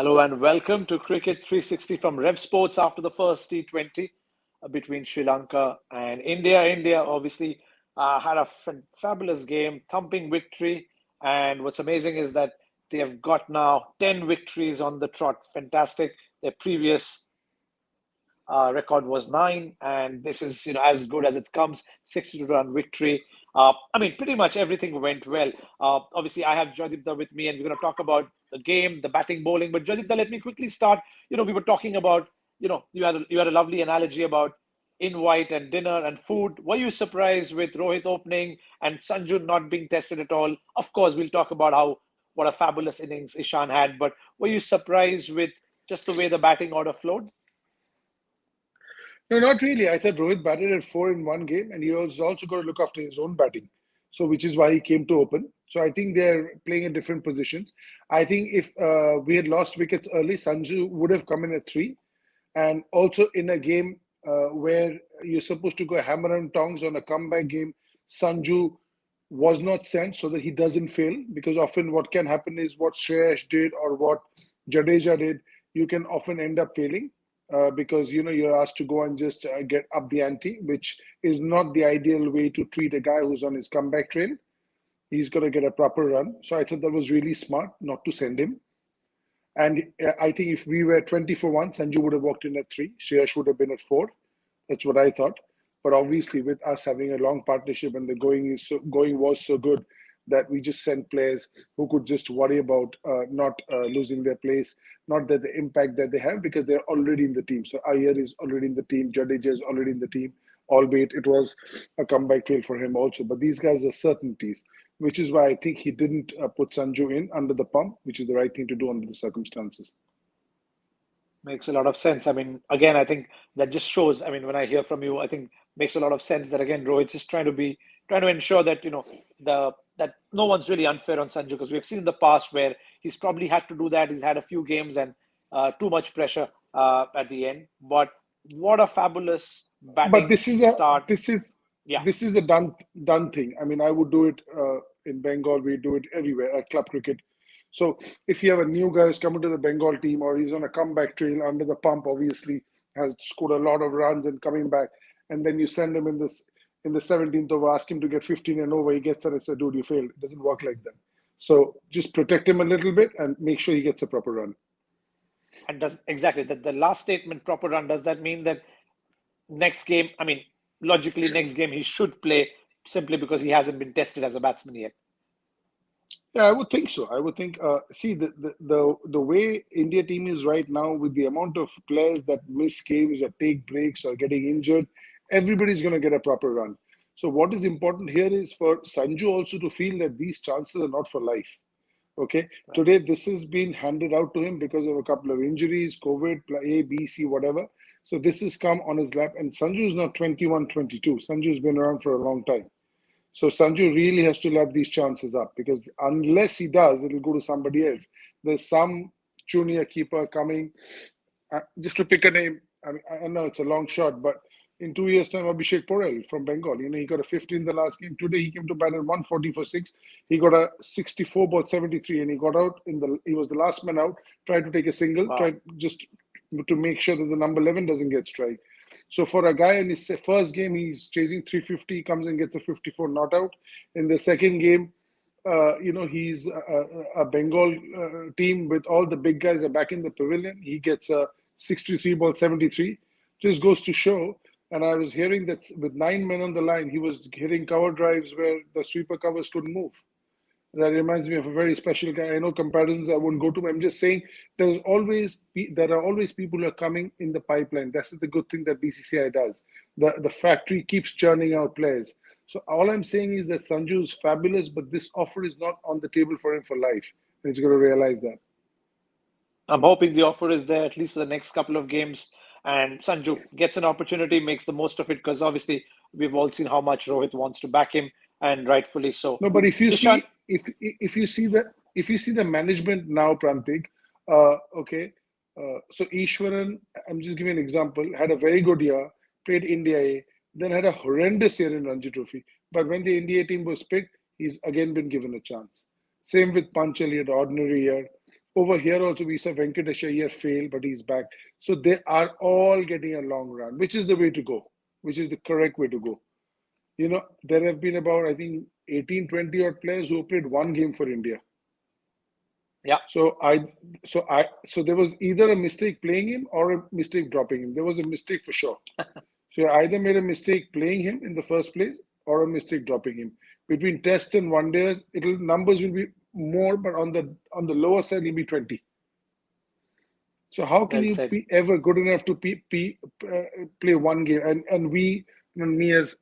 Hello and welcome to Cricket 360 from Rev Sports after the first T20 between Sri Lanka and India. India obviously had a fabulous game, thumping victory. And what's amazing is that they have got now 10 victories on the trot. Fantastic. Their previous record was 9, and this is as good as it comes. 62-run victory. Pretty much everything went well. Obviously, I have Jadipta with me, and we're going to talk about the game, the batting, bowling. But Jadipta, let me quickly start. We were talking about, you had a lovely analogy about invite and dinner and food. Were you surprised with Rohit opening and Sanju not being tested at all? Of course, we'll talk about what a fabulous innings Ishan had. But were you surprised with just the way the batting order flowed? No, not really. I thought Rohit batted at 4 in one game, and he was also got to look after his own batting. So, which is why he came to open. So, I think they're playing in different positions. I think if we had lost wickets early, Sanju would have come in at 3. And also in a game where you're supposed to go hammer and tongs on a comeback game, Sanju was not sent so that he doesn't fail. Because often what can happen is what Shreyas did or what Jadeja did, you can often end up failing because you're asked to go and just get up the ante, which is not the ideal way to treat a guy who's on his comeback train. He's got to get a proper run. So I thought that was really smart not to send him. And I think if we were 20 for 1, Sanju would have walked in at 3. Shreyas would have been at 4. That's what I thought. But obviously, with us having a long partnership and the going was so good that we just sent players who could just worry about not losing their place, not that the impact that they have because they're already in the team. So Iyer is already in the team, Jadeja is already in the team, albeit it was a comeback trail for him also. But these guys are certainties, which is why I think he didn't put Sanju in under the pump, which is the right thing to do under the circumstances. Makes a lot of sense. Again, I think that just shows. When I hear from you, I think makes a lot of sense that again, Rohit's just trying to ensure that that no one's really unfair on Sanju because we've seen in the past where he's probably had to do that. He's had a few games and too much pressure at the end. But what a fabulous But batting start! Yeah, this is a done thing. I mean, I would do it in Bengal. We do it everywhere at club cricket. So if you have a new guy who's coming to the Bengal team or he's on a comeback trail under the pump, obviously has scored a lot of runs and coming back, and then you send him in the 17th over, ask him to get 15 and over, he gets it and say, dude, you failed. It doesn't work like that. So just protect him a little bit and make sure he gets a proper run. and does exactly that. The last statement, proper run. Does that mean that next game? Logically, next game he should play simply because he hasn't been tested as a batsman yet. Yeah, I would think so. I would think. See, the way India team is right now, with the amount of players that miss games or take breaks or getting injured, everybody's going to get a proper run. So what is important here is for Sanju also to feel that these chances are not for life. Okay, Right. today this has been handed out to him because of a couple of injuries, COVID, A, B, C, whatever. So this has come on his lap, and Sanju is not 21, 22. Sanju's been around for a long time. So Sanju really has to lap these chances up because unless he does, it'll go to somebody else. There's some junior keeper coming. Just to pick a name, I know it's a long shot, but in 2 years' time, Abhishek Porel from Bengal. He got a 50 in the last game. Today he came to bat at 140 for 6. He got a 64 ball 73, and he got out he was the last man out. Tried to take a single, Wow. tried just to make sure that the number 11 doesn't get strike. So for a guy in his first game, he's chasing 350. He comes and gets a 54 not out. In the second game, he's a Bengal team with all the big guys are back in the pavilion. He gets a 63 ball 73. Just goes to show. And I was hearing that with 9 men on the line, he was hitting cover drives where the sweeper covers couldn't move. That reminds me of a very special guy. I know comparisons I won't go to. I'm just saying there are always people who are coming in the pipeline. That's the good thing that BCCI does. The factory keeps churning out players. So all I'm saying is that Sanju is fabulous, but this offer is not on the table for him for life. And he's going to realize that. I'm hoping the offer is there at least for the next couple of games, and Sanju gets an opportunity, makes the most of it because obviously we've all seen how much Rohit wants to back him, and rightfully so. No, but Ishan, if you see the management now, Prantik, okay, so Ishwaran, I'm just giving an example, had a very good year, played India A, then had a horrendous year in Ranji Trophy. But when the India team was picked, he's again been given a chance. Same with Panchal, he had an ordinary year. Over here also we saw Venkatesh Iyer fail, but he's back. So they are all getting a long run, which is the way to go, which is the correct way to go. There have been about, I think, 18, 20 odd players who played one game for India. Yeah. So there was either a mistake playing him or a mistake dropping him. There was a mistake for sure. So you either made a mistake playing him in the first place or a mistake dropping him. Between test and one days, numbers will be more, but on the lower side, it'll be 20. So how can Well you said. be ever good enough to play one game? And we, me as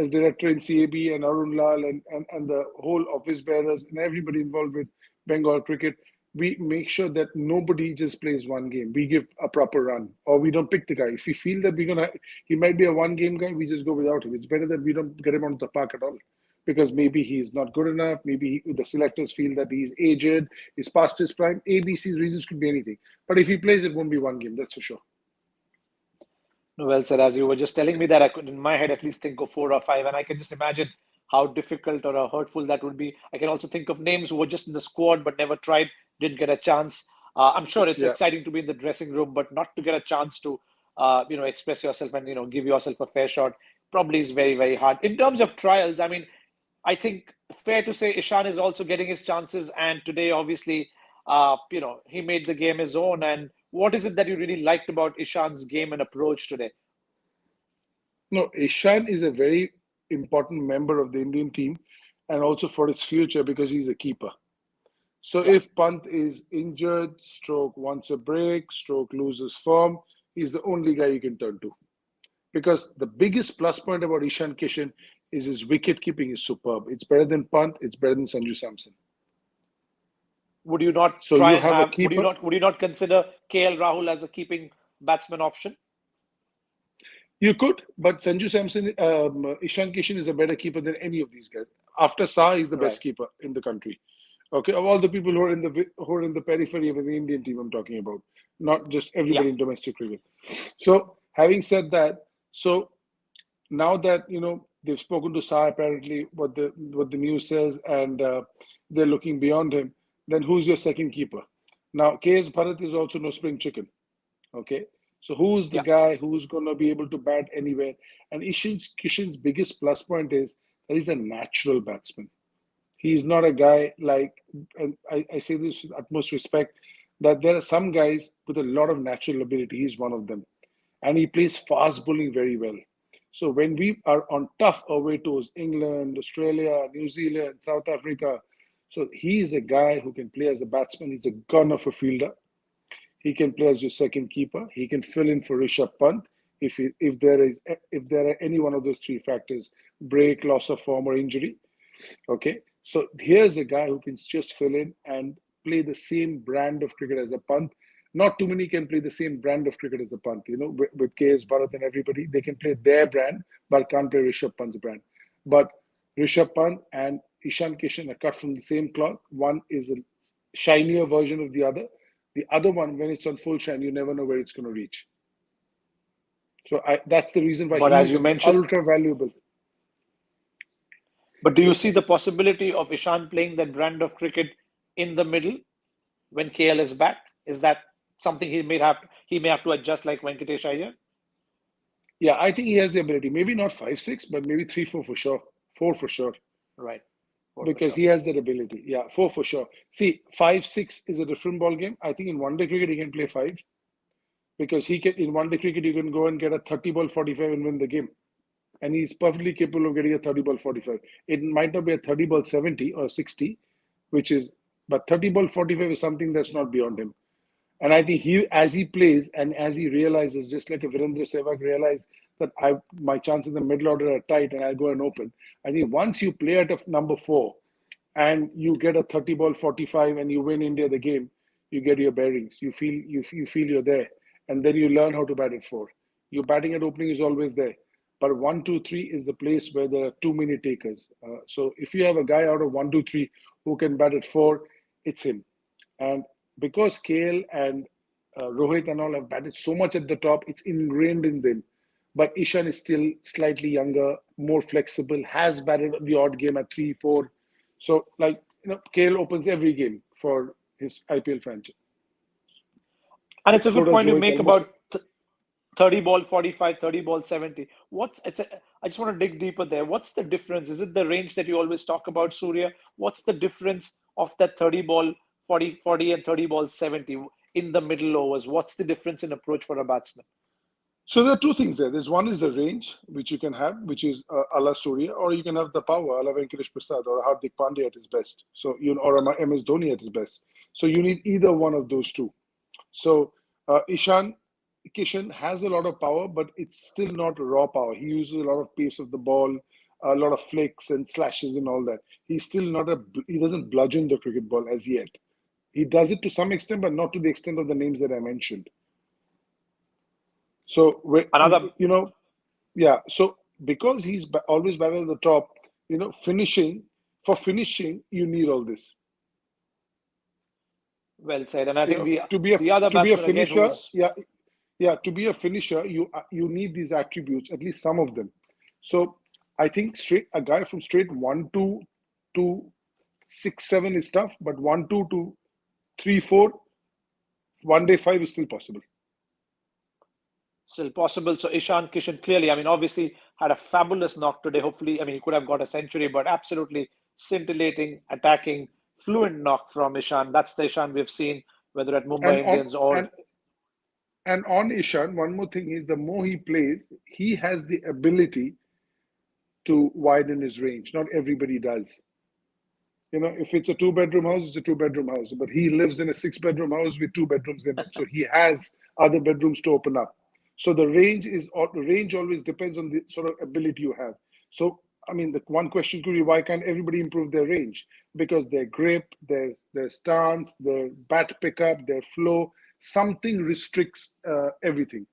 director in CAB and Arun Lal and the whole office bearers and everybody involved with Bengal cricket, we make sure that nobody just plays one game. We give a proper run, or we don't pick the guy. If we feel that he might be a one game guy, we just go without him. It's better that we don't get him onto the park at all, because maybe he's not good enough. Maybe the selectors feel that he's aged, he's past his prime. ABC reasons could be anything. But if he plays, it won't be one game. That's for sure. Well said. As you were just telling me that, I could, in my head, at least think of 4 or 5, and I can just imagine how difficult or hurtful that would be. I can also think of names who were just in the squad but never tried, didn't get a chance. I'm sure it's Yeah. exciting to be in the dressing room, but not to get a chance to, express yourself and give yourself a fair shot probably is very, very hard. In terms of trials, I mean, I think fair to say Ishan is also getting his chances, and today, obviously, he made the game his own. And what is it that you really liked about Ishan's game and approach today? No, Ishan is a very important member of the Indian team and also for its future because he's a keeper. So Yeah. if Pant is injured, stroke wants a break, stroke loses form, he's the only guy you can turn to. Because the biggest plus point about Ishan Kishan is his wicket keeping is superb. It's better than Pant, it's better than Sanju Samson. Would you not So try you and have a have? keeper. Would you not consider KL Rahul as a keeping batsman option? You could, but Sanju Samson, Ishan Kishan is a better keeper than any of these guys. After Shah, he's the Right. best keeper in the country. Okay, of all the people who are in the periphery of the Indian team, I'm talking about, not just Yeah. everybody in domestic cricket. So, having said that, so now that they've spoken to Shah, apparently what the news says, and they're looking beyond him, then who's your second keeper? Now, KS Bharat is also no spring chicken. Okay, so who's the Yeah. guy who's going to be able to bat anywhere? And Kishan's biggest plus point is that he's a natural batsman. He's not a guy like, and I say this with utmost respect, that there are some guys with a lot of natural ability. He's one of them. And he plays fast bowling very well. So when we are on tough away tours, England, Australia, New Zealand, South Africa, so he's a guy who can play as a batsman. He's a gun of a fielder. He can play as your second keeper. He can fill in for Rishabh Pant if there are any one of those three factors: break, loss of form, or injury. Okay, so here's a guy who can just fill in and play the same brand of cricket as a Pant. Not too many can play the same brand of cricket as a Pant. With KS Bharat and everybody, they can play their brand, but can't play Rishabh Pant's brand. But Rishabh Pant and Ishan Kishan are cut from the same cloth. One is a shinier version of the other. The other one, when it's on full shine, you never know where it's going to reach. So that's the reason why But as you he's mentioned, ultra valuable. but do you see the possibility of Ishan playing that brand of cricket in the middle when KL is back? Is that something he may have to adjust like Venkatesh Iyer? Yeah, I think he has the ability. Maybe not 5-6, but maybe 3-4 for sure. 4 for sure. Right. For Because sure. he has that ability. Yeah, 4 for sure. See, 5-6 is a different ball game. I think in one day cricket he can play 5. Because in one day cricket you can go and get a 30 ball 45 and win the game. And he's perfectly capable of getting a 30 ball 45. It might not be a 30 ball 70 or 60, but 30 ball 45 is something that's not beyond him. And I think as he plays and as he realizes, just like a Virendra Sehwag realized that my chances in the middle order are tight and I'll go and open. I think once you play at number 4 and you get a 30 ball 45 and you win India the game, you get your bearings. You feel you're there. And then you learn how to bat at 4. Your batting at opening is always there. But 1, 2, 3 is the place where there are too many takers. So if you have a guy out of 1, 2, 3 who can bat at 4, it's him. And because KL and Rohit and all have batted so much at the top, it's ingrained in them. But Ishan is still slightly younger, more flexible, has batted the odd game at 3, 4. So, KL opens every game for his IPL franchise. And it's a So good does point you Rohit make almost. about 30 ball 45, 30 ball 70. I just want to dig deeper there. What's the difference? Is it the range that you always talk about, Surya? What's the difference of that 30 ball 40 and 30 ball 70 in the middle overs? What's the difference in approach for a batsman? So there are two things there. There's one is the range, which you can have, which is a la Surya, or you can have the power, a la Venkatesh Prasad or Hardik Pandya at his best. So or a MS Dhoni at his best. So you need either one of those two. So Ishan Kishan has a lot of power, but it's still not raw power. He uses a lot of pace of the ball, a lot of flicks and slashes and all that. He's still not he doesn't bludgeon the cricket ball as yet. He does it to some extent, but not to the extent of the names that I mentioned. So, Another yeah. So because he's always batted at the top, for finishing, you need all this. well said. And I think the other To be a batsman again finisher, who's yeah, to be a finisher, you need these attributes, at least some of them. So I think a guy from straight 1-2 to 6-7 is tough, but 1-2 to 3-4, one day 5 is still possible. still possible. So Ishan Kishan clearly, I mean, obviously had a fabulous knock today. Hopefully, I mean, he could have got a century, but absolutely scintillating, attacking, fluent knock from Ishan. That's the Ishan we've seen, whether at And Mumbai on Indians or and on Ishan, one more thing is the more he plays, he has the ability to widen his range. Not everybody does. If it's a 2-bedroom house, it's a 2-bedroom house. But he lives in a 6-bedroom house with 2 bedrooms in it. So he has other bedrooms to open up. So the range always depends on the sort of ability you have. So, I mean, the one question could be, why can't everybody improve their range? Because their grip, their stance, their bat pickup, their flow, something restricts everything.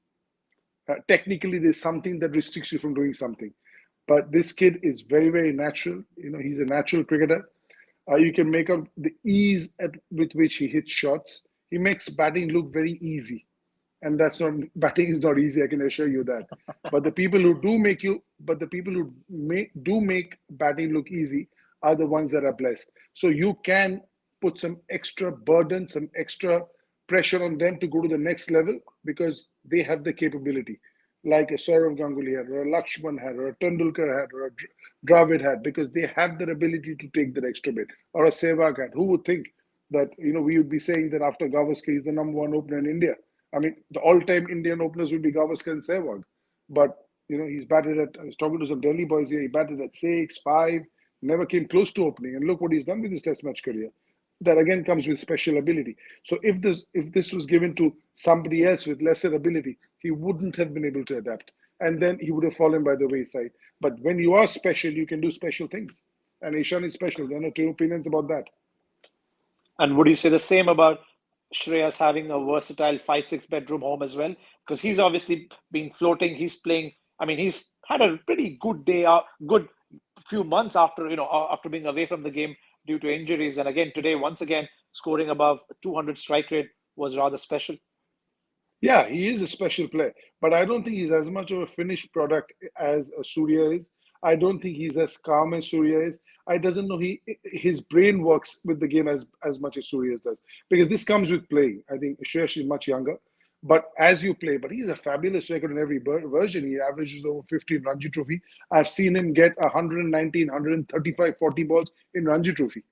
Technically, there's something that restricts you from doing something. But this kid is very, very natural. He's a natural cricketer. You can make out the ease with which he hits shots. He makes batting look very easy, and batting is not easy. I can assure you that. But the people who do make batting look easy are the ones that are blessed. So you can put some extra burden, some extra pressure on them to go to the next level because they have the capability, like a Saurav Ganguly had, or a Lakshman had, or a Tendulkar had, or a Dravid had, because they have the ability to take that extra bit. Or a Sehwag had. Who would think that we would be saying that after Gavaskar he's the number one opener in India? I mean, the all-time Indian openers would be Gavaskar and Sehwag, but he's batted at. I was talking to some Delhi boys here. He batted at 6, 5, never came close to opening, and look what he's done with his Test match career. That again comes with special ability. So if this was given to somebody else with lesser ability, he wouldn't have been able to adapt, and then he would have fallen by the wayside. But when you are special, you can do special things, and Ishan is special. There are no two opinions about that. and would you say the same about Shreyas having a versatile 5-6 bedroom home as well? Because he's obviously been floating. He's playing. I mean, he's had a pretty good day out, good few months after after being away from the game due to injuries. And again today, once again, scoring above 200 strike rate was rather special. Yeah, he is a special player, but I don't think he's as much of a finished product as Surya is. I don't think he's as calm as Surya is. I doesn't know his brain works with the game as much as Surya's does, because this comes with playing. I think Shreyas is much younger, but as you play, but he's a fabulous record in every version. He averages over 50 in Ranji Trophy. I've seen him get 119, 135, 40 balls in Ranji Trophy.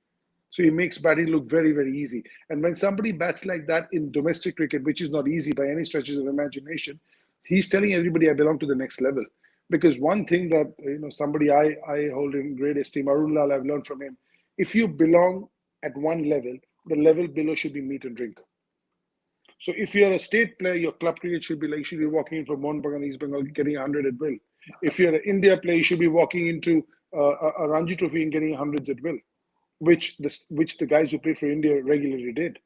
So he makes batting look very, very easy. And when somebody bats like that in domestic cricket, which is not easy by any stretches of imagination, he's telling everybody, I belong to the next level. Because one thing that somebody I hold in great esteem, Arun Lal, I've learned from him, if you belong at one level, the level below should be meat and drink. So if you're a state player, your club cricket should be like, you should be walking in from Mohun Bagan, East Bengal, getting 100 at will. If you're an India player, you should be walking into a Ranji Trophy and getting hundreds at will, which the guys who played for India regularly did.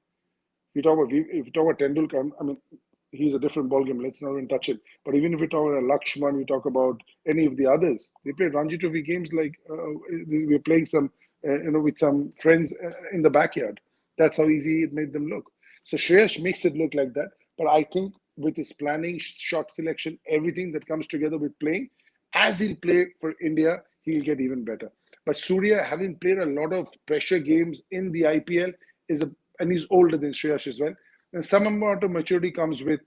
If you talk about Tendulkar, I mean, he's a different ballgame. Let's not even touch it. But even if we talk about Lakshman, we talk about any of the others, they played Ranji Trophy games like we're playing some, with some friends in the backyard. That's how easy it made them look. So Shreyas makes it look like that. But I think with his planning, shot selection, everything that comes together with playing, as he'll play for India, he'll get even better. But Surya, having played a lot of pressure games in the IPL, is and he's older than Shreyas as well. And some amount of maturity comes with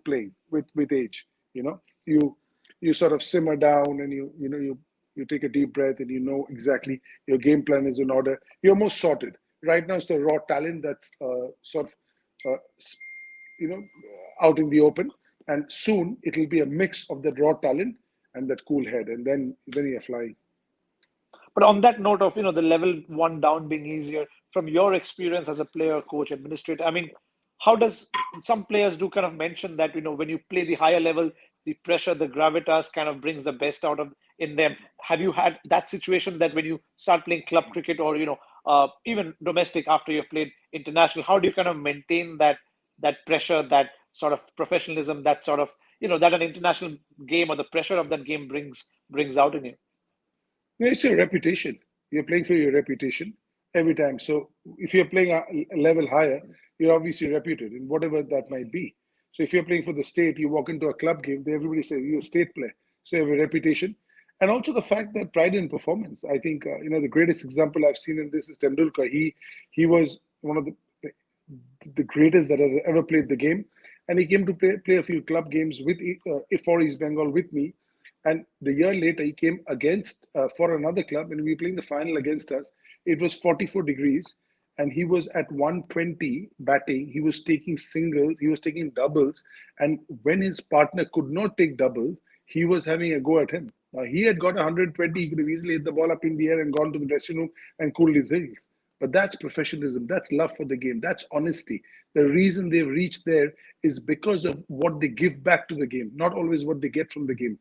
playing, with age. You know, you sort of simmer down, and you take a deep breath, and you know exactly your game plan is in order. You're more sorted. Right now, it's the raw talent that's sort of you know out in the open, and soon it'll be a mix of that raw talent and that cool head, and then you're flying. But on that note of, the level one down being easier, from your experience as a player, coach, administrator, I mean, how does some players do kind of mention that, when you play the higher level, the pressure, the gravitas kind of brings the best out of in them. Have you had that situation that when you start playing club cricket or, even domestic after you've played international, how do you kind of maintain that pressure, that sort of professionalism, that sort of, that an international game or the pressure of that game brings out in you? No, it's your reputation. You're playing for your reputation every time. So if you're playing a level higher, you're obviously reputed in whatever that might be. So if you're playing for the state, you walk into a club game, everybody says you're a state player. So you have a reputation. And also the fact that pride in performance. I think, the greatest example I've seen in this is Tendulkar. He was one of the greatest that have ever played the game. And he came to play a few club games for East Bengal with me. And the year later, he came against for another club, and we were playing the final against us. It was 44 degrees, and he was at 120 batting. He was taking singles, he was taking doubles, and when his partner could not take double, he was having a go at him. Now, he had got 120, he could have easily hit the ball up in the air and gone to the dressing room and cooled his heels. But that's professionalism, that's love for the game, that's honesty. The reason they've reached there is because of what they give back to the game, not always what they get from the game.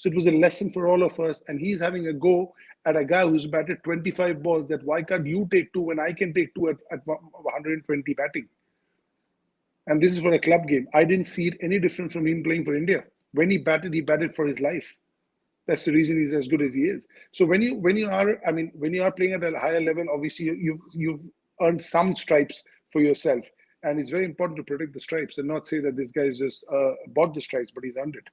So it was a lesson for all of us. And he's having a go at a guy who's batted 25 balls, that why can't you take two when I can take two at 120 batting? And this is for a club game. I didn't see it any different from him playing for India. When he batted for his life. That's the reason he's as good as he is. So when you are playing at a higher level, obviously you've earned some stripes for yourself. And it's very important to protect the stripes and not say that this guy is just bought the stripes, but he's earned it.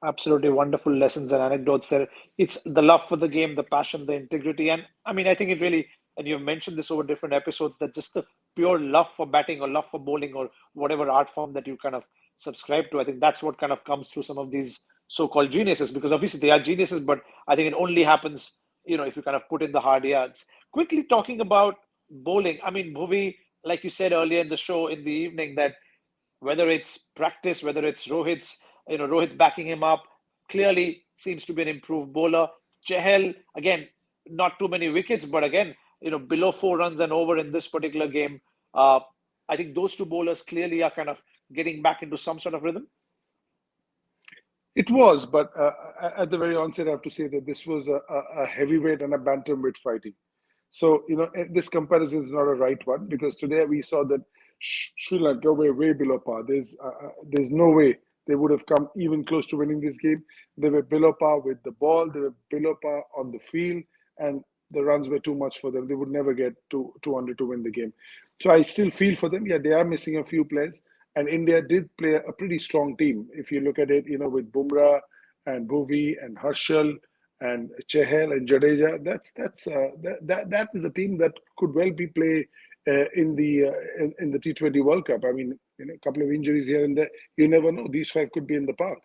Absolutely wonderful lessons and anecdotes there. It's the love for the game, the passion, the integrity. And I mean, I think it really, and you've mentioned this over different episodes, that just the pure love for batting or love for bowling or whatever art form that you kind of subscribe to. I think that's what kind of comes through some of these so-called geniuses, because obviously they are geniuses, but I think it only happens, if you kind of put in the hard yards. Quickly talking about bowling, I mean, Bhuvi, like you said earlier in the show in the evening, that whether it's practice, whether it's Rohit backing him up, clearly seems to be an improved bowler. Chahal, again, not too many wickets, but again, below 4 runs and over in this particular game. I think those two bowlers clearly are kind of getting back into some sort of rhythm. It was, but at the very onset, I have to say that this was a heavyweight and a bantamweight fighting. So, this comparison is not a right one, because today we saw that Sri Lanka were way below par. There's no way they would have come even close to winning this game. They were below par with the ball. They were below par on the field, and the runs were too much for them. They would never get to 200 to win the game. So I still feel for them. Yeah, they are missing a few players, and India did play a pretty strong team. If you look at it, with Bumrah and Bhuvi and Harshal and Chahal and Jadeja, that is a team that could well be play in the T20 World Cup. I mean, a couple of injuries here and there, you never know. These 5 could be in the park.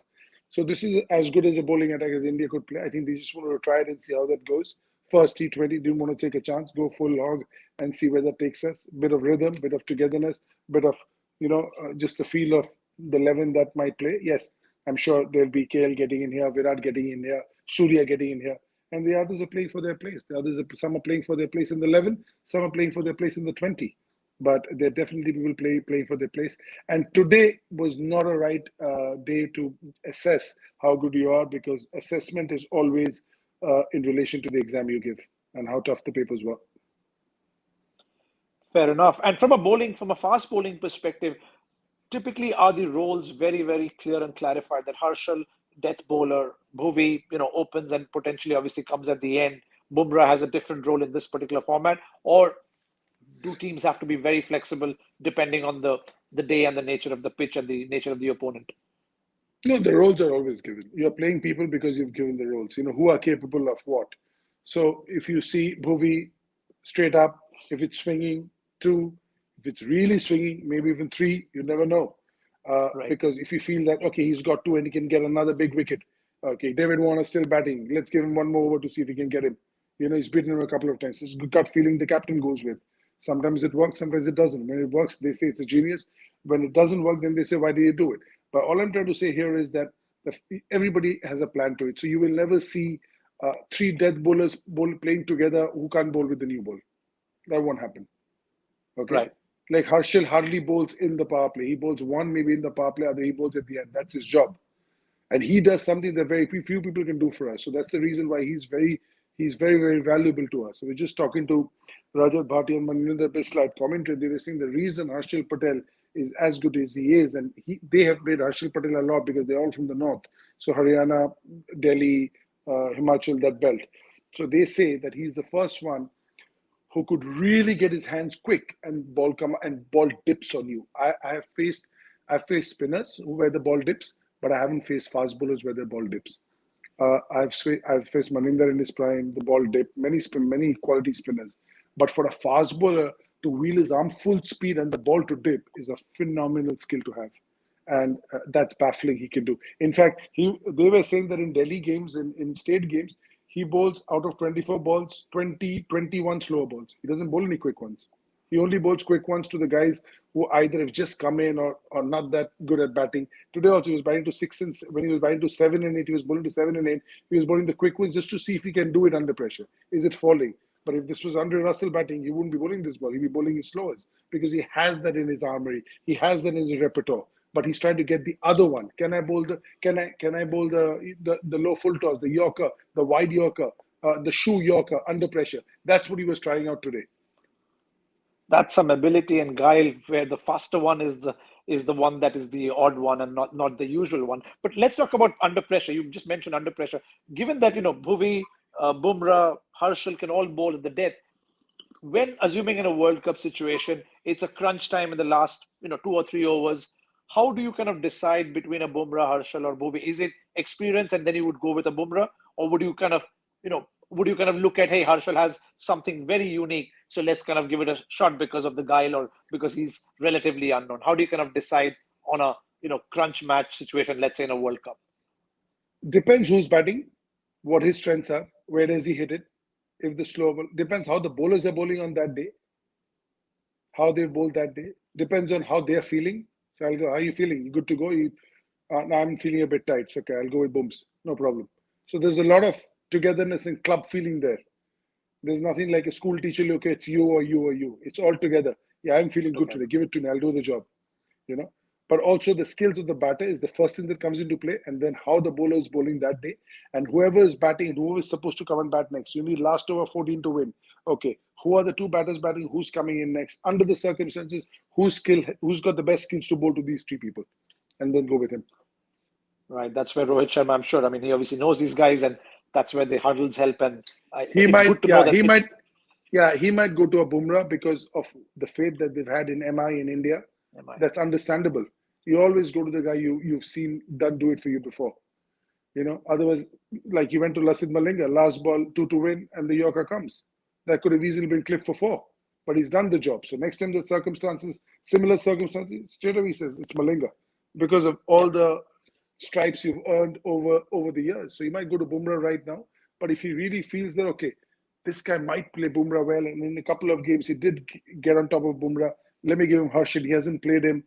So this is as good as a bowling attack as India could play. I think they just wanted to try it and see how that goes. First T20, didn't want to take a chance, go full hog and see where that takes us. Bit of rhythm, bit of togetherness, bit of, just the feel of the 11 that might play. Yes, I'm sure there'll be KL getting in here, Virat getting in here, Surya getting in here. And the others are playing for their place. Some are playing for their place in the 11, some are playing for their place in the 20. But there definitely will play for their place. And today was not a right day to assess how good you are, because assessment is always in relation to the exam you give and how tough the papers were. Fair enough. And from a fast bowling perspective, typically are the roles very, very clear and clarified, that Harshal, death bowler, Bhuvi, opens and potentially obviously comes at the end. Bumrah has a different role in this particular format, or do teams have to be very flexible depending on the day and the nature of the pitch and the nature of the opponent? No, the roles are always given. You're playing people because you've given the roles, who are capable of what. So if you see Bhuvi straight up, If it's swinging, 2. If it's really swinging, maybe even 3. You never know. Right. Because if you feel that, okay, he's got 2 and he can get another big wicket. Okay, David Warner still batting. Let's give him one more over to see if we can get him. He's beaten him a couple of times. It's a gut feeling the captain goes with. Sometimes it works, sometimes it doesn't. When it works, they say it's a genius. When it doesn't work, then they say, why do you do it? But all I'm trying to say here is that everybody has a plan to it. So you will never see 3 death bowlers playing together who can't bowl with the new ball. That won't happen. Okay. Right. Like Harshal hardly bowls in the power play. He bowls one maybe in the power play, other he bowls at the end. That's his job. And he does something that very few people can do for us. So that's the reason why he's very, very valuable to us. So we're just talking to Rajat Bhatia and Maninder Bislat commentary. They were saying the reason Harshal Patel is as good as he is, and they have played Harshal Patel a lot because they're all from the north. So Haryana, Delhi, Himachal, that belt. So they say that he's the first one who could really get his hands quick and ball dips on you. I've faced spinners where the ball dips, but I haven't faced fast bowlers where the ball dips. I've faced Maninder in his prime, the ball dip, many quality spinners. But for a fast bowler to wheel his arm full speed and the ball to dip is a phenomenal skill to have. And that's baffling he can do. In fact, they were saying that in Delhi games, in state games, he bowls out of 24 balls, 21 slower balls. He doesn't bowl any quick ones. He only bowls quick ones to the guys who either have just come in or not that good at batting. Today also he was batting to 6 and when he was batting to 7 and 8, he was bowling to 7 and 8. He was bowling the quick ones just to see if he can do it under pressure. Is it falling? But if this was Andre Russell batting, he wouldn't be bowling this ball. He'd be bowling his slowers because he has that in his armory. He has that in his repertoire. But he's trying to get the other one. Can I bowl the low full toss, the Yorker, the wide Yorker, the shoe Yorker under pressure? That's what he was trying out today. That's some ability and guile where the faster one is the one that is the odd one and not the usual one. But let's talk about under pressure. You just mentioned under pressure. Given that Bhuvi, Bumrah, Harshal can all bowl at the death, when assuming in a World Cup situation, it's a crunch time in the last 2 or 3 overs. How do you kind of decide between a Bumrah, Harshal, or Bhuvi? Is it experience and then you would go with a Bumrah, or would you kind of look at, hey, Harshal has something very unique, so let's kind of give it a shot because of the guile or because he's relatively unknown? How do you kind of decide on a crunch match situation, let's say in a World Cup? Depends who's batting, what his strengths are, where does he hit it. If the slow ball depends how the bowlers are bowling on that day, how they bowled that day. Depends on how they're feeling. So I'll go, how are you feeling? You good to go? I'm feeling a bit tight. So okay, I'll go with Booms. No problem. So there's a lot of togetherness and club feeling there. There's nothing like a school teacher, okay, it's you or you or you. It's all together. Yeah, I'm feeling good today. Give it to me. I'll do the job. But also the skills of the batter is the first thing that comes into play, and then how the bowler is bowling that day. And whoever is batting and whoever is supposed to come and bat next. You need last over 14 to win. Okay, who are the 2 batters batting? Who's coming in next? Under the circumstances, who's got the best skills to bowl to these 3 people? And then go with him. Right, that's where Rohit Sharma, I'm sure. I mean, he obviously knows these guys, and that's where the huddles help. And he might go to a Bumrah because of the faith that they've had in MI in India. That's understandable. You always go to the guy you've seen done do it for you before. Otherwise, like you went to Lasith Malinga, last ball 2 to win, and the Yorker comes. That could have easily been clipped for 4, but he's done the job. So next time the similar circumstances, straight away he says it's Malinga because of all the stripes you've earned over the years. So you might go to Bumrah right now, but if he really feels that, okay, this guy might play Bumrah well, and in a couple of games he did get on top of Bumrah, let me give him Harshal. He hasn't played him.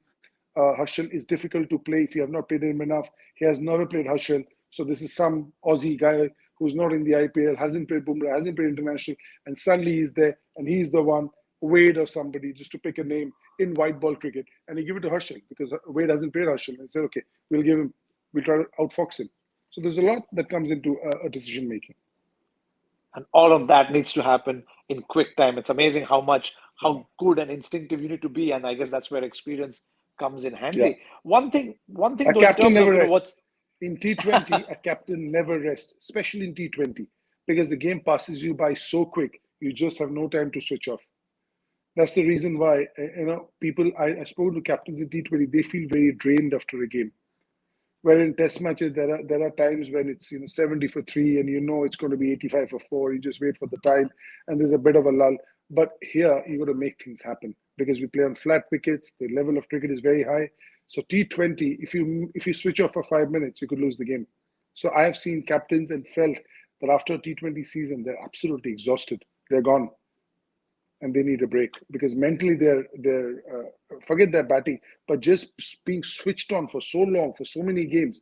Harshal is difficult to play if you have not played him enough. He has never played Harshal. So this is some Aussie guy who's not in the IPL, hasn't played Bumrah, hasn't played international, and suddenly he's there, and he's the one, Wade or somebody, just to pick a name in white ball cricket, and he give it to Harshal because Wade hasn't played Harshal, and said, okay, we'll try to outfox him. So there's a lot that comes into a decision making. And all of that needs to happen in quick time. It's amazing how good and instinctive you need to be, and I guess that's where experience comes in handy. Yeah. One thing. A captain never rests. In T20, a captain never rests, especially in T20, because the game passes you by so quick. You just have no time to switch off. That's the reason why people. I spoke to captains in T20. They feel very drained after a game. Where in Test matches there are times when it's 70 for 3 and it's going to be 85 for 4. You just wait for the time, and there's a bit of a lull. But here, you got to make things happen because we play on flat wickets. The level of cricket is very high. So T20, if you switch off for 5 minutes, you could lose the game. So I have seen captains and felt that after a T20 season, they're absolutely exhausted. They're gone and they need a break because mentally they're forget their batting, but just being switched on for so long, for so many games,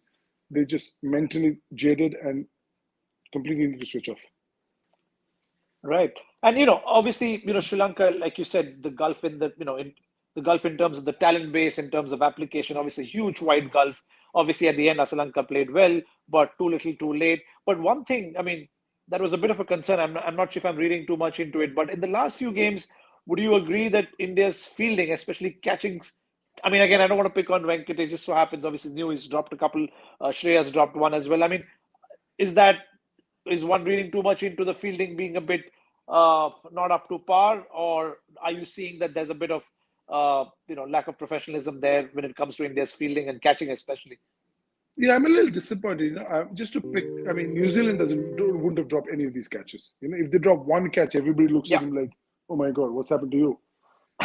they just mentally jaded and completely need to switch off. Right. And obviously, Sri Lanka, like you said, the gulf in in the gulf in terms of the talent base, in terms of application, obviously huge wide gulf. Obviously, at the end, Sri Lanka played well, but too little, too late. But one thing, I mean, that was a bit of a concern. I'm not sure if I'm reading too much into it, but in the last few games, would you agree that India's fielding, especially catching, I mean, again, I don't want to pick on Venkat. It just so happens, obviously, New he's dropped a couple. Shreya's dropped one as well. I mean, is that is one reading too much into the fielding being a bit not up to par, or are you seeing that there's a bit of lack of professionalism there when it comes to India's fielding and catching, especially? Yeah, I'm a little disappointed. Just to pick, I mean, New Zealand wouldn't have dropped any of these catches. If they drop one catch, everybody looks at Yeah, him like, "Oh my God, what's happened to you?"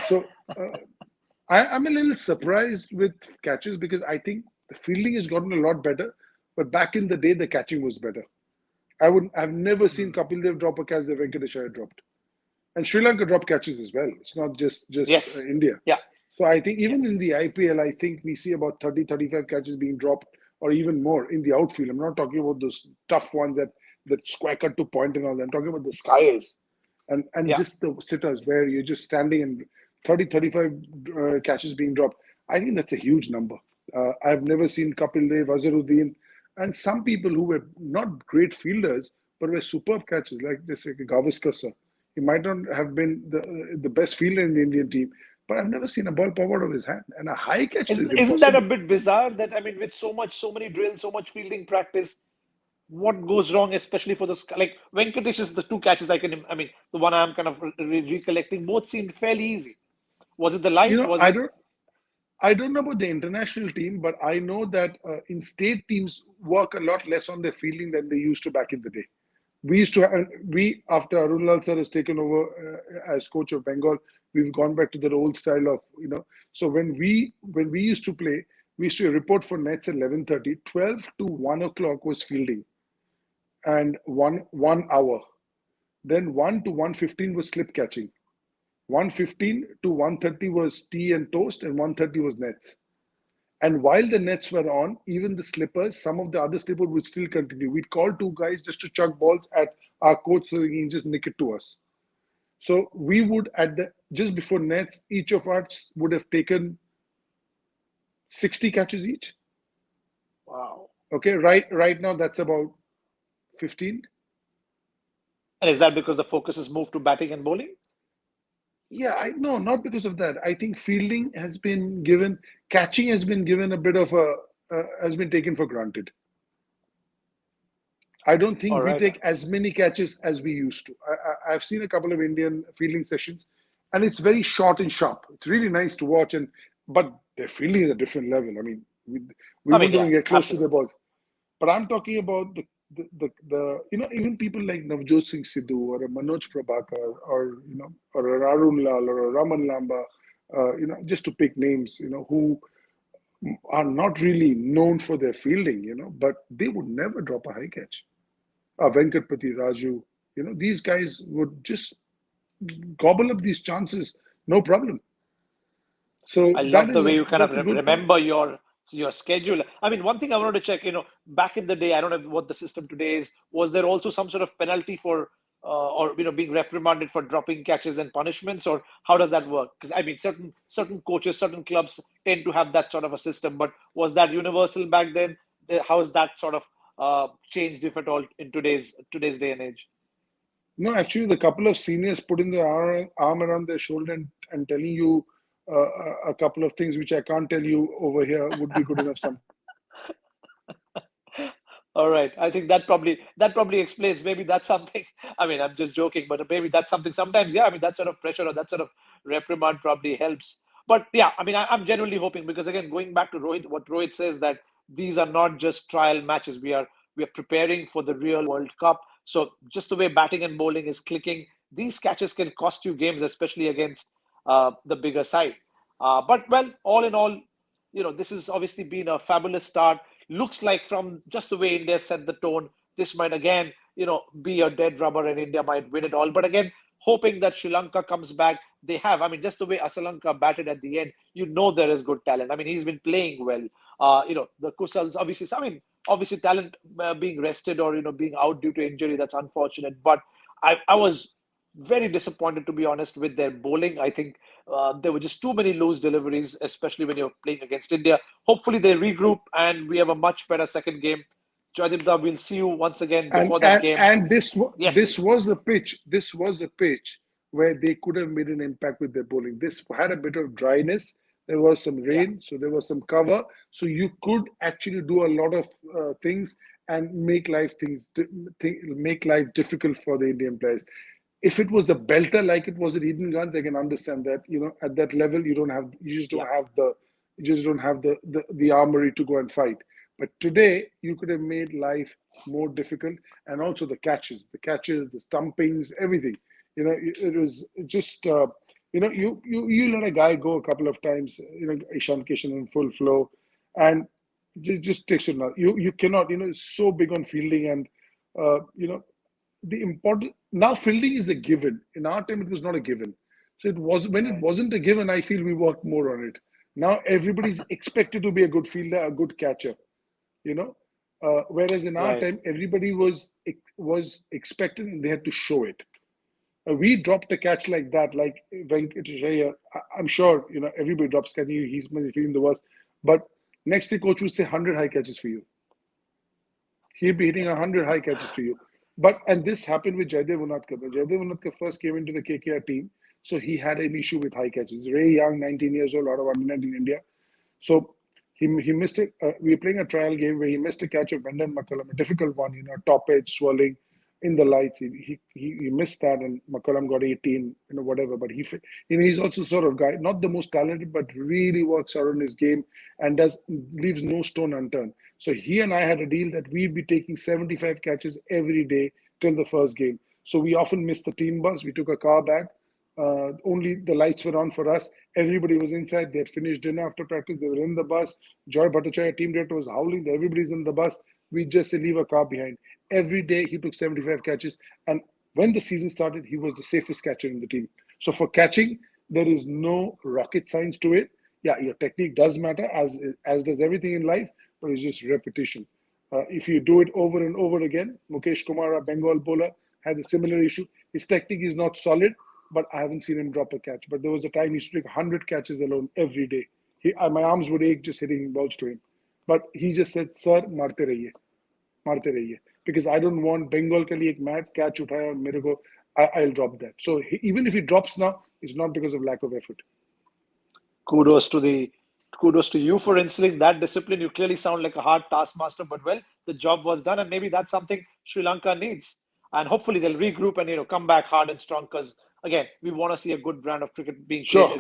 So I'm a little surprised with catches because I think the fielding has gotten a lot better. But back in the day, the catching was better. I've never seen mm. Kapil Dev drop a catch that Venkatesh Iyer dropped, and Sri Lanka drop catches as well. It's not just Yes, India. yeah, So I think yeah, even in the IPL, I think we see about 30, 35 catches being dropped or even more in the outfield. I'm not talking about those tough ones that squacker to point and all that. I'm talking about the skiers and yeah. just the sitters where you're just standing and 30, 35 catches being dropped. I think that's a huge number. I've never seen Kapil Dev, Azharuddin, and some people who were not great fielders but were superb catches, like this Gavaskar sir. He might not have been the best fielder in the Indian team, but I've never seen a ball pop out of his hand. And a high catch is Isn't that a impossible. bit bizarre that, I mean, with so many drills, so much fielding practice, what goes wrong, especially for like Venkatesh's the two catches I mean, the one I'm kind of recollecting, both seemed fairly easy. Was it the You light? know, Was I it? don't I don't know about the international team, but I know that in state teams work a lot less on their fielding than they used to back in the day. We used to have, we after Arun Lal sir has taken over as coach of Bengal, we've gone back to the old style of So when we used to play, we used to report for nets at 11:30. 12 to 1 o'clock was fielding, and one hour. Then 1 to 1:15 was slip catching. 1:15 to 1:30 was tea and toast, and 1:30 was nets. And while the nets were on, even the slippers, some of the other slippers would still continue. We'd call two guys just to chuck balls at our coach so he can just nick it to us. So we would at the just before nets, each of us would have taken 60 catches each. Wow. Okay, right now that's about 15. And is that because the focus has moved to batting and bowling? Yeah, I no, not because of that. I think fielding has been given, catching has been given a bit of a has been taken for granted. I don't All think we right. take as many catches as we used to. I've seen a couple of Indian fielding sessions, and it's very short and sharp. It's really nice to watch, and but their fielding is a different level. I mean, we I mean, wouldn't yeah, even get close to their absolutely. balls. But I'm talking about the even people like Navjot Singh Sidhu or a Manoj Prabhakar or or a Arun Lal or a Raman Lamba, just to pick names, who are not really known for their fielding, but they would never drop a high catch. Venkatpati Raju, these guys would just gobble up these chances, no problem. So I that love the is way a you kind of that's a good point. remember your schedule. I mean, one thing I wanted to check, back in the day, I don't know what the system today is. Was there also some sort of penalty for or being reprimanded for dropping catches and punishments, or how does that work? Because I mean, certain coaches, certain clubs tend to have that sort of a system. But was that universal back then? How has that sort of changed, if at all, in today's day and age? No, actually, the couple of seniors putting their arm around their shoulder and telling you a couple of things which I can't tell you over here would be good enough sometimes. All right. I think that probably explains. Maybe that's something. I mean, I'm just joking, but maybe that's something. Sometimes, yeah. I mean, that sort of pressure or that sort of reprimand probably helps. But yeah, I mean, I'm genuinely hoping, because again, going back to Rohit, what Rohit says, that these are not just trial matches. We are preparing for the real World Cup. So just the way batting and bowling is clicking, these catches can cost you games, especially against the bigger side. But well, all in all, this has obviously been a fabulous start. Looks like from just the way India set the tone, this might again, be a dead rubber and India might win it all. But again, hoping that Sri Lanka comes back. They have, I mean, just the way Asalanka batted at the end, there is good talent. I mean, he's been playing well. The Kusals, obviously, I mean, obviously talent being rested or, being out due to injury, that's unfortunate. But I was very disappointed, to be honest, with their bowling. I think there were just too many loose deliveries, especially when you're playing against India. Hopefully they regroup and we have a much better second game. Joydipda, we'll see you once again And before that and game. and this Yes, this please. was a pitch. This was a pitch where they could have made an impact with their bowling. This had a bit of dryness. There was some Yeah, rain, so there was some cover. So you could actually do a lot of things and make life difficult for the Indian players. If it was a belter like it was at Eden Gardens, I can understand that. At that level, you just don't yeah, have the armory to go and fight. But today, you could have made life more difficult, and also the stumpings, everything. It was just you let a guy go a couple of times. Ishan Kishan in full flow, and just takes it now. You cannot. It's so big on fielding, and the important now fielding is a given. In our time, it was not a given. So it was when it right. wasn't a given. I feel we worked more on it. Now everybody's expected to be a good fielder, a good catcher. You know, whereas in our Right. time, everybody was expected and they had to show it. We dropped a catch like that, like Venkatesh Iyer. I'm sure everybody drops catch. He's feeling the worst, but next day coach would say 100 high catches for you. He'd be hitting 100 high catches to you. And this happened with Jaydev Unadkar. When Jaydev Unadkar first came into the KKR team, so he had an issue with high catches. Very young, 19 years old, out of under 19 India. So he missed it. We were playing a trial game where he missed a catch of Brendan McCullum, a difficult one, top edge, swirling in the lights. He missed that, and McCullum got 18, whatever. But he's also sort of guy, not the most talented, but really works out on his game and leaves no stone unturned. So he and I had a deal that we'd be taking 75 catches every day till the first game. So we often missed the team bus. We took a car back. Only the lights were on for us. Everybody was inside. They had finished dinner after practice. They were in the bus. Joy Bhattacharya, team director, was howling. Everybody's in the bus. We just leave a car behind. Every day he took 75 catches. And when the season started, he was the safest catcher in the team. So for catching, there is no rocket science to it. Yeah, your technique does matter, as does everything in life, but it's just repetition. If you do it over and over again, Mukesh Kumar, a Bengal bowler, had a similar issue. His technique is not solid, but I haven't seen him drop a catch. But there was a time he used to take 100 catches alone every day. My arms would ache just hitting balls to him. But he just said, "Sir, marte rahiye." Because I don't want Bengal ke liye ek match catch uthaya mere ko, I'll drop that. So even if he drops now, it's not because of lack of effort. Kudos to the kudos to you for instilling that discipline. You clearly sound like a hard taskmaster, but well, the job was done, and maybe that's something Sri Lanka needs. And hopefully they'll regroup and come back hard and strong. Because again, we want to see a good brand of cricket being played Sure.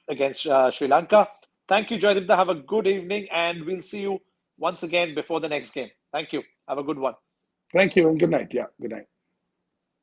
against Sri Lanka. Thank you, Joydipta. Have a good evening, and we'll see you once again before the next game. Thank you. Have a good one. Thank you and good night. Yeah, good night.